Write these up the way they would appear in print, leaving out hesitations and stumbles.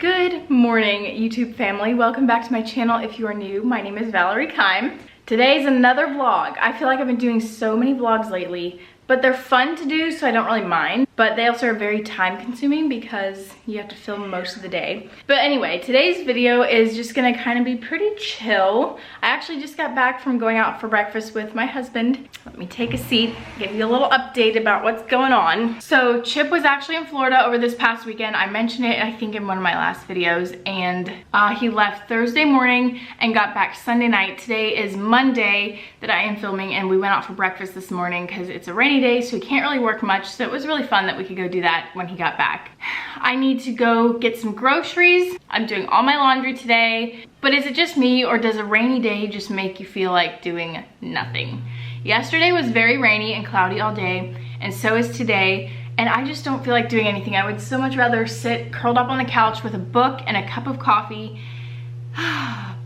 Good morning, YouTube family. Welcome back to my channel. If you are new, my name is Valerie Keim. Today's another vlog. I feel like I've been doing so many vlogs lately, but they're fun to do, so I don't really mind. But they also are very time consuming because you have to film most of the day. But anyway, today's video is just gonna kind of be pretty chill. I actually just got back from going out for breakfast with my husband. Let me take a seat, give you a little update about what's going on. So Chip was actually in Florida over this past weekend. I mentioned it, I think, in one of my last videos. And he left Thursday morning and got back Sunday night. Today is Monday that I am filming, and we went out for breakfast this morning because it's a rainy day, so we can't really work much. So it was really fun that we could go do that when he got back. I need to go get some groceries. I'm doing all my laundry today. But is it just me, or does a rainy day just make you feel like doing nothing? Yesterday was very rainy and cloudy all day, and so is today, and I just don't feel like doing anything. I would so much rather sit curled up on the couch with a book and a cup of coffee.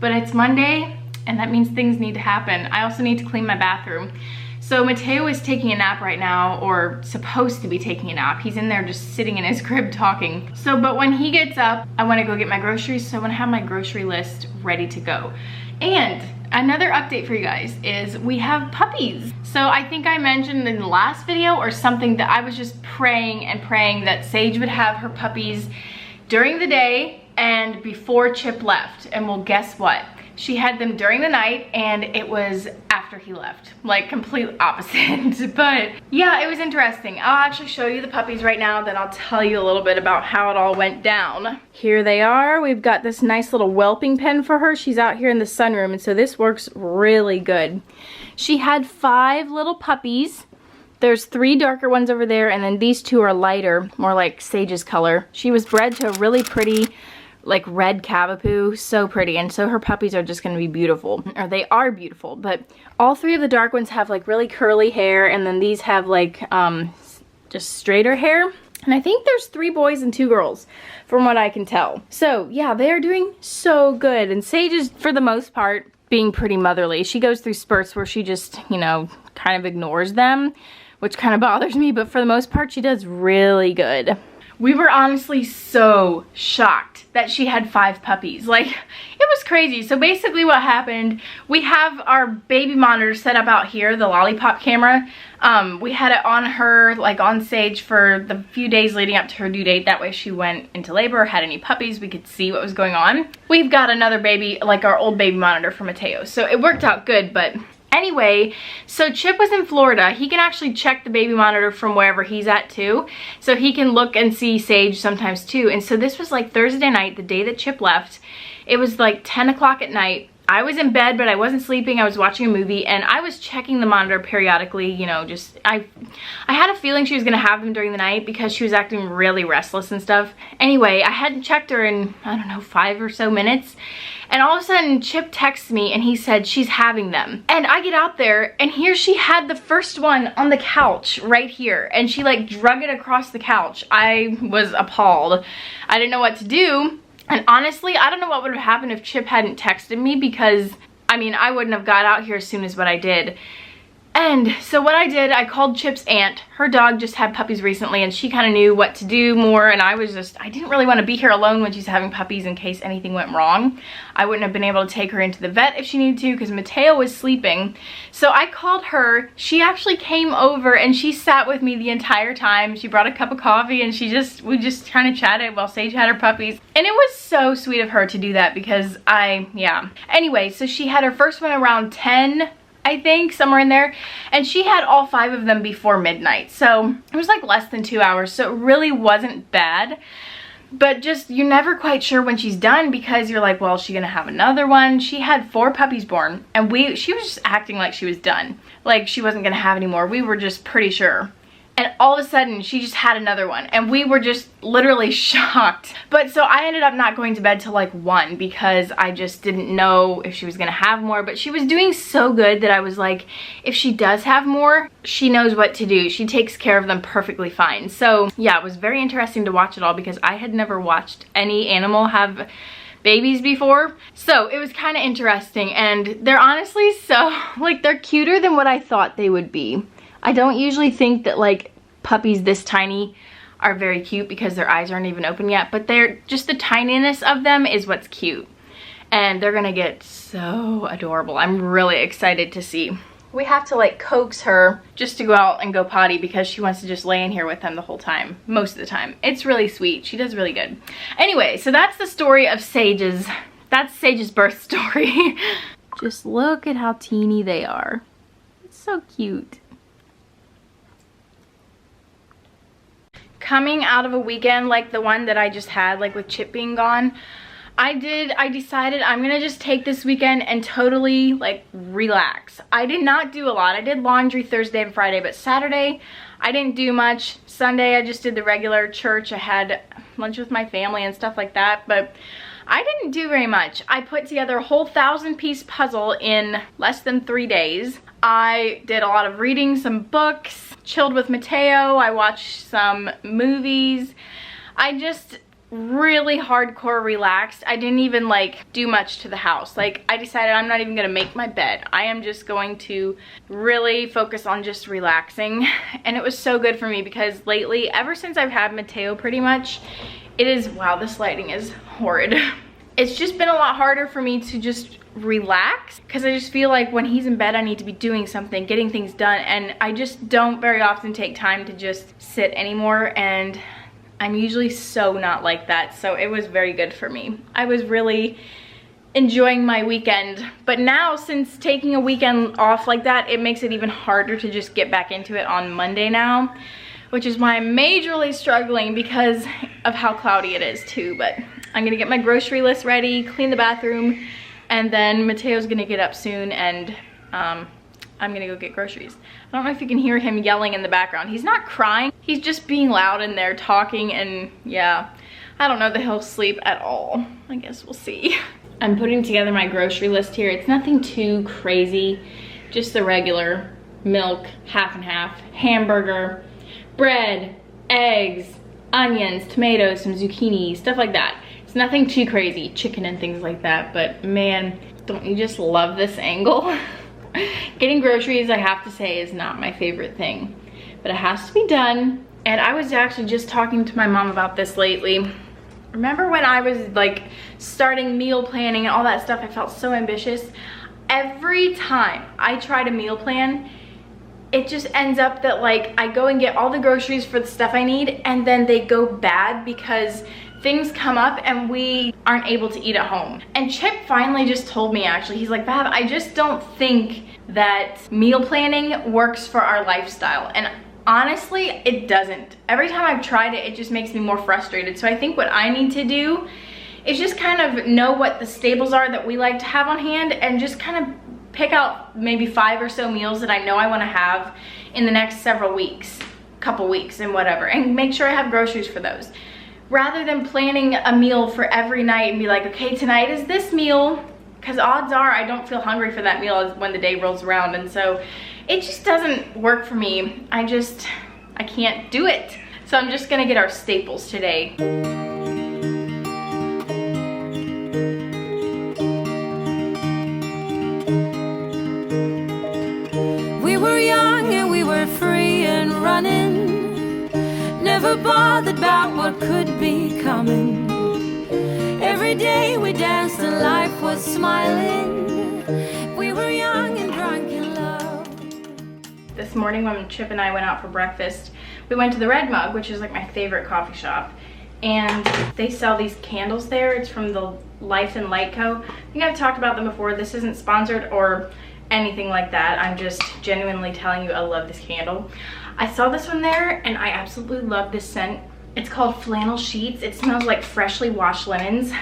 But it's Monday, and that means things need to happen. I also need to clean my bathroom. So Mateo is taking a nap right now, or supposed to be taking a nap. He's in there just sitting in his crib talking. But when he gets up, I wanna go get my groceries, so I wanna have my grocery list ready to go. And another update for you guys is we have puppies. So I think I mentioned in the last video or something that I was just praying and praying that Sage would have her puppies during the day and before Chip left. And well, guess what? She had them during the night, and it was after he left. Like, complete opposite. But yeah, it was interesting. I'll actually show you the puppies right now, then I'll tell you a little bit about how it all went down. Here they are. We've got this nice little whelping pen for her. She's out here in the sunroom, and so this works really good. She had 5 little puppies. There's 3 darker ones over there, and then these 2 are lighter, more like Sage's color. She was bred to a really pretty, like, red Cavapoo, so pretty, and so her puppies are just gonna be beautiful, or they are beautiful. But all 3 of the dark ones have like really curly hair, and then these have like just straighter hair. And I think there's 3 boys and 2 girls from what I can tell. So yeah, they are doing so good, and Sage is, for the most part, being pretty motherly. She goes through spurts where she just, you know, kind of ignores them, which kind of bothers me, but for the most part she does really good. We were honestly so shocked that she had 5 puppies. Like, it was crazy. So basically what happened, we have our baby monitor set up out here, the lollipop camera. We had it on her, like on Sage, for the few days leading up to her due date. That way she went into labor or had any puppies, we could see what was going on. We've got another baby, like our old baby monitor for Mateo. So it worked out good, but anyway, so Chip was in Florida. He can actually check the baby monitor from wherever he's at too. So he can look and see Sage sometimes too. And so this was like Thursday night, the day that Chip left. It was like 10 o'clock at night. I was in bed, but I wasn't sleeping. I was watching a movie, and I was checking the monitor periodically, you know, just, I had a feeling she was gonna have them during the night because she was acting really restless and stuff. Anyway, I hadn't checked her in, I don't know, 5 or so minutes. And all of a sudden, Chip texts me and he said, she's having them. And I get out there, and here she had the first one on the couch right here. And she like drug it across the couch. I was appalled. I didn't know what to do. And honestly, I don't know what would have happened if Chip hadn't texted me, because, I mean, I wouldn't have got out here as soon as what I did. And so what I did, I called Chip's aunt. Her dog just had puppies recently, and she kind of knew what to do more, and I didn't really want to be here alone when she's having puppies in case anything went wrong. I wouldn't have been able to take her into the vet if she needed to, because Mateo was sleeping. So I called her. She actually came over, and she sat with me the entire time. She brought a cup of coffee, and we just kind of chatted while Sage had her puppies. And it was so sweet of her to do that, because yeah. Anyway, so she had her first one around 10, I think, somewhere in there, and she had all 5 of them before midnight. So it was like less than 2 hours, so it really wasn't bad. But just, you're never quite sure when she's done, because you're like, well, is she gonna have another one? She had 4 puppies born, and she was just acting like she was done, like she wasn't gonna have any more. We were just pretty sure. And all of a sudden, she just had another one, and we were just literally shocked. But so I ended up not going to bed till like 1, because I just didn't know if she was gonna have more. But she was doing so good that I was like, if she does have more, she knows what to do. She takes care of them perfectly fine. So yeah, it was very interesting to watch it all, because I had never watched any animal have babies before. So it was kind of interesting, and they're honestly so, like, they're cuter than what I thought they would be. I don't usually think that like puppies this tiny are very cute because their eyes aren't even open yet, but they're just the tininess of them is what's cute. And they're gonna get so adorable. I'm really excited to see. We have to like coax her just to go out and go potty because she wants to just lay in here with them the whole time, most of the time. It's really sweet. She does really good. Anyway, so that's the story of Sage's. That's Sage's birth story. Just look at how teeny they are. It's so cute. Coming out of a weekend like the one that I just had, like with Chip being gone, I decided I'm gonna just take this weekend and totally like relax. I did not do a lot. I did laundry Thursday and Friday, but Saturday I didn't do much. Sunday I just did the regular church. I had lunch with my family and stuff like that, but I didn't do very much. I put together a whole 1,000-piece puzzle in less than 3 days. I did a lot of reading, some books, chilled with Mateo. I watched some movies. I just really hardcore relaxed. I didn't even like do much to the house. Like I decided I'm not even gonna make my bed. I am just going to really focus on just relaxing. And it was so good for me because lately, ever since I've had Mateo pretty much, it is, wow, this lighting is horrid. It's just been a lot harder for me to just relax because I just feel like when he's in bed I need to be doing something, getting things done, and I just don't very often take time to just sit anymore, and I'm usually so not like that, so it was very good for me. I was really enjoying my weekend, but now since taking a weekend off like that, it makes it even harder to just get back into it on Monday now, which is why I'm majorly struggling because of how cloudy it is too. But I'm gonna get my grocery list ready, clean the bathroom, and then Mateo's gonna get up soon and I'm gonna go get groceries. I don't know if you can hear him yelling in the background. He's not crying, he's just being loud in there talking, and yeah, I don't know that he'll sleep at all. I guess we'll see. I'm putting together my grocery list here. It's nothing too crazy, just the regular milk, half and half, hamburger, bread, eggs, onions, tomatoes, some zucchini, stuff like that. It's nothing too crazy, chicken and things like that, but man, don't you just love this angle? Getting groceries, I have to say, is not my favorite thing, but it has to be done. And I was actually just talking to my mom about this lately. Remember when I was like starting meal planning and all that stuff, I felt so ambitious. Every time I try to meal plan, it just ends up that like I go and get all the groceries for the stuff I need and then they go bad because things come up and we aren't able to eat at home. And Chip finally just told me, actually, he's like, Vav, I just don't think that meal planning works for our lifestyle. And honestly, it doesn't. Every time I've tried it, it just makes me more frustrated. So I think what I need to do is just kind of know what the staples are that we like to have on hand and just kind of pick out maybe 5 or so meals that I know I want to have in the next several weeks, couple weeks and whatever, and make sure I have groceries for those. Rather than planning a meal for every night and be like, okay, tonight is this meal, because odds are I don't feel hungry for that meal when the day rolls around, and so it just doesn't work for me. I can't do it. So I'm just gonna get our staples today. We were young and we were free and running, never bothered about what could be coming. Every day we danced and life was smiling. We were young and drunk in love. This morning when Chip and I went out for breakfast, we went to the Red Mug, which is like my favorite coffee shop. And they sell these candles there. It's from the Life and Light Co. I think I've talked about them before. This isn't sponsored or anything like that. I'm just genuinely telling you I love this candle. I saw this one there and I absolutely love this scent. It's called Flannel Sheets. It smells like freshly washed linens.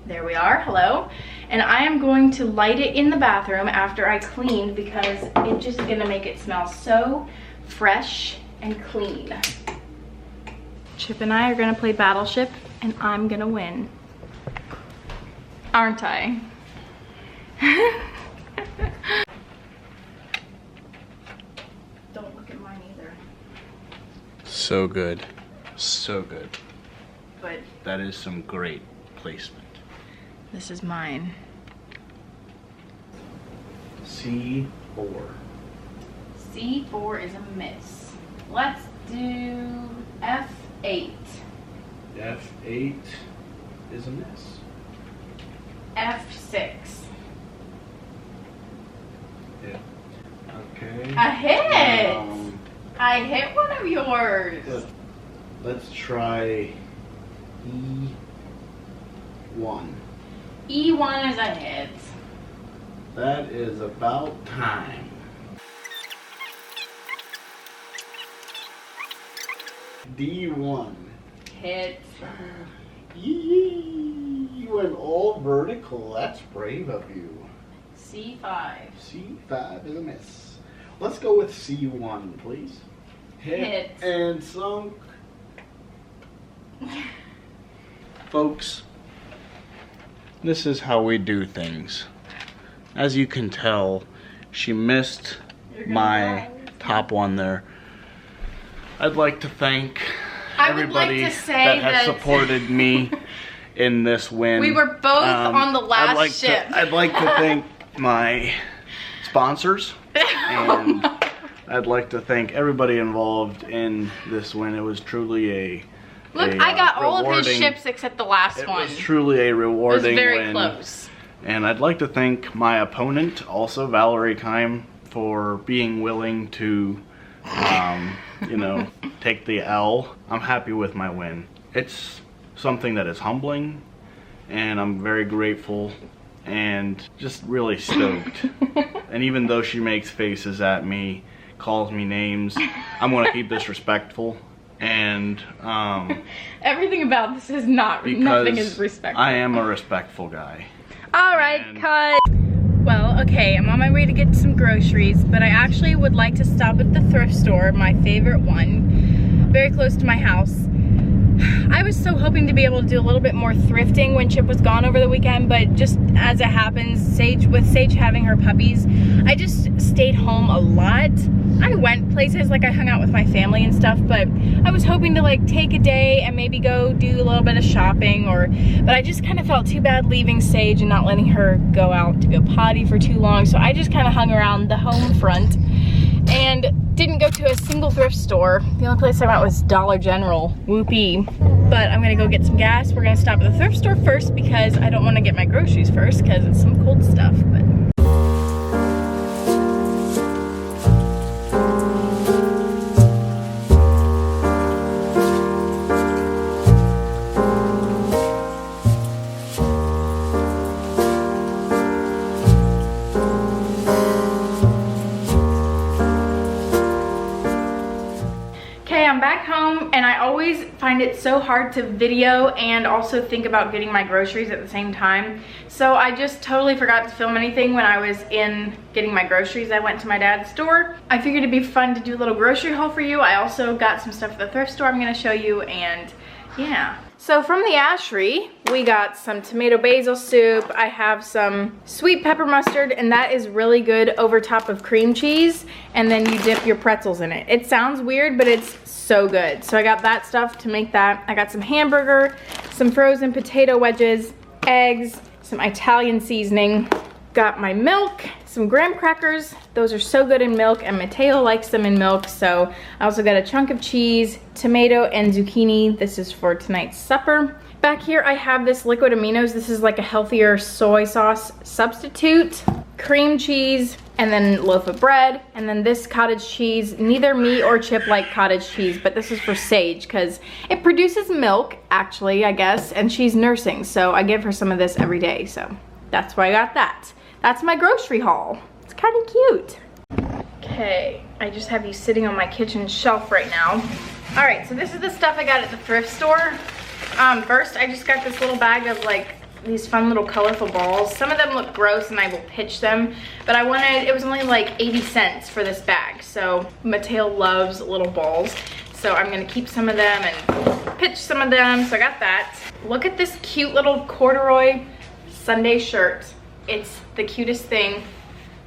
There we are, hello. And I am going to light it in the bathroom after I cleaned because it's just gonna make it smell so fresh and clean. Chip and I are gonna play Battleship and I'm gonna win. Aren't I? Don't look at mine either. So good. So good. But That is some great placement. this is mine. C4. C4 is a miss. Let's do F8. F8 is a miss. F6. Yeah. Okay. A hit! I hit one of yours. Good. Let's try E1. E1 is a hit. That is about time. D1. Hit. Yee! You went all vertical. That's brave of you. C5. C5 is a miss. Let's go with C1, please. Hit. And sunk. Folks, this is how we do things. As you can tell, she missed my top one there. I'd like to thank everybody that has supported me in this win. We were both on the last ship. I'd like to thank my sponsors, and I'd like to thank everybody involved in this win. It was truly a I got all of his ships except the last one. It was truly a rewarding win. It was very close. And I'd like to thank my opponent, also Valerie A Keim, for being willing to, you know, take the L. I'm happy with my win. It's something that is humbling, and I'm very grateful and just really stoked. And even though she makes faces at me, calls me names, I'm going to keep this respectful. And everything about this is nothing is respectful. I am a respectful guy. All right, cut. Well, okay, I'm on my way to get some groceries, but I actually would like to stop at the thrift store, my favorite one, very close to my house. I was so hoping to be able to do a little bit more thrifting when Chip was gone over the weekend, but just as it happens, with Sage having her puppies, I just stayed home a lot. I went places, like I hung out with my family and stuff, but I was hoping to like take a day and maybe go do a little bit of shopping, but I just kind of felt too bad leaving Sage and not letting her go out to go potty for too long, so I just kind of hung around the home front and didn't go to a single thrift store. The only place I went was Dollar General. Whoopee. But I'm gonna go get some gas. We're gonna stop at the thrift store first because I don't want to get my groceries first because it's some cold stuff. But I'm back home, and I always find it so hard to video and also think about getting my groceries at the same time. So I just totally forgot to film anything when I was in getting my groceries. I went to my dad's store. I figured it'd be fun to do a little grocery haul for you. I also got some stuff at the thrift store I'm gonna show you, and yeah. So from the Ashery, we got some tomato basil soup. I have some sweet pepper mustard, and that is really good over top of cream cheese, and then you dip your pretzels in it. It sounds weird, but it's so good. So I got that stuff to make that. I got some hamburger, some frozen potato wedges, eggs, some Italian seasoning. Got my milk, some graham crackers. Those are so good in milk, and Mateo likes them in milk. So I also got a chunk of cheese, tomato, and zucchini. This is for tonight's supper. Back here I have this liquid aminos. This is like a healthier soy sauce substitute. Cream cheese, and then loaf of bread, and then this cottage cheese. Neither me or Chip like cottage cheese, but this is for Sage because it produces milk, actually, I guess, and she's nursing, so I give her some of this every day, so that's why I got that. That's my grocery haul. It's kind of cute. Okay, I just have you sitting on my kitchen shelf right now. All right, so this is the stuff I got at the thrift store. First, I just got this little bag of like these fun little colorful balls. Some of them look gross and I will pitch them, but it was only like 80 cents for this bag. So Mateo loves little balls. So I'm gonna keep some of them and pitch some of them. So I got that. Look at this cute little corduroy Sunday shirt. It's the cutest thing.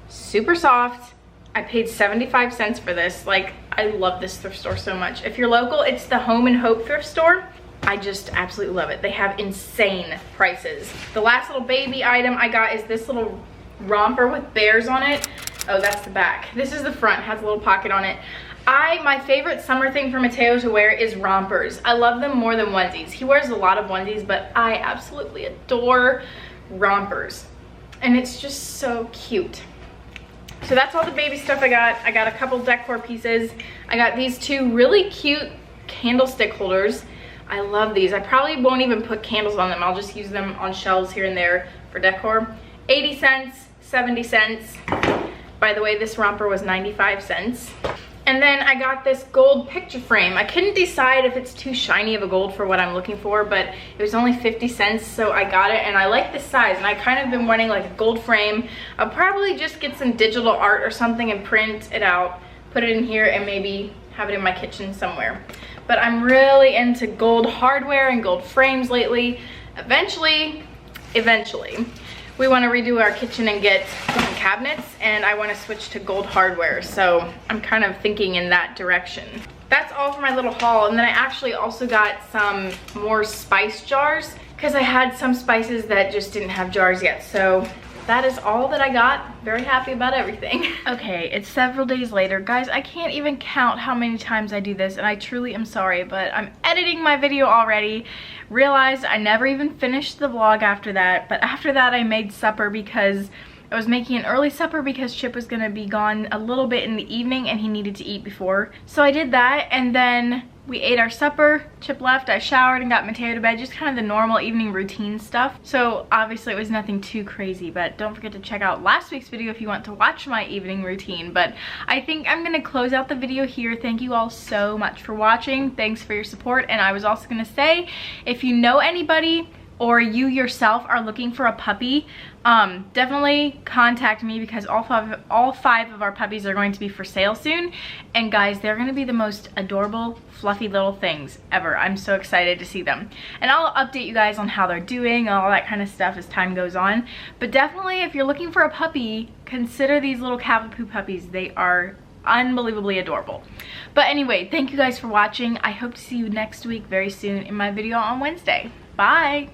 Super soft. I paid 75 cents for this. Like, I love this thrift store so much. If you're local, it's the Home and Hope thrift store. I just absolutely love it. They have insane prices. The last little baby item I got is this little romper with bears on it. Oh, that's the back. This is the front, has a little pocket on it. My favorite summer thing for Mateo to wear is rompers. I love them more than onesies. He wears a lot of onesies, but I absolutely adore rompers. And it's just so cute. So that's all the baby stuff I got. I got a couple decor pieces. I got these two really cute candlestick holders. I love these. I probably won't even put candles on them. I'll just use them on shelves here and there for decor. 80 cents, 70 cents. By the way, this romper was 95 cents. And then I got this gold picture frame. I couldn't decide if it's too shiny of a gold for what I'm looking for, but it was only 50 cents, so I got it, and I like the size, and I kind of been wanting like a gold frame. I'll probably just get some digital art or something and print it out, put it in here, and maybe have it in my kitchen somewhere. But I'm really into gold hardware and gold frames lately. Eventually, we want to redo our kitchen and get different cabinets, and I want to switch to gold hardware, so I'm kind of thinking in that direction. That's all for my little haul. And then I actually also got some more spice jars because I had some spices that just didn't have jars yet. So that is all that I got. Very happy about everything. Okay, it's several days later. Guys, I can't even count how many times I do this, and I truly am sorry, but I'm editing my video already. Realized I never even finished the vlog after that, but after that I made supper because I was making an early supper because Chip was gonna be gone a little bit in the evening and he needed to eat before. So I did that, and then we ate our supper. Chip left, I showered and got Mateo to bed, just kind of the normal evening routine stuff. So obviously it was nothing too crazy, but don't forget to check out last week's video if you want to watch my evening routine. But I think I'm gonna close out the video here. Thank you all so much for watching. Thanks for your support. And I was also gonna say, if you know anybody or you yourself are looking for a puppy, definitely contact me because all five of our puppies are going to be for sale soon. And guys, they're going to be the most adorable, fluffy little things ever. I'm so excited to see them. And I'll update you guys on how they're doing and all that kind of stuff as time goes on. But definitely, if you're looking for a puppy, consider these little Cavapoo puppies. They are unbelievably adorable. But anyway, thank you guys for watching. I hope to see you next week very soon in my video on Wednesday. Bye!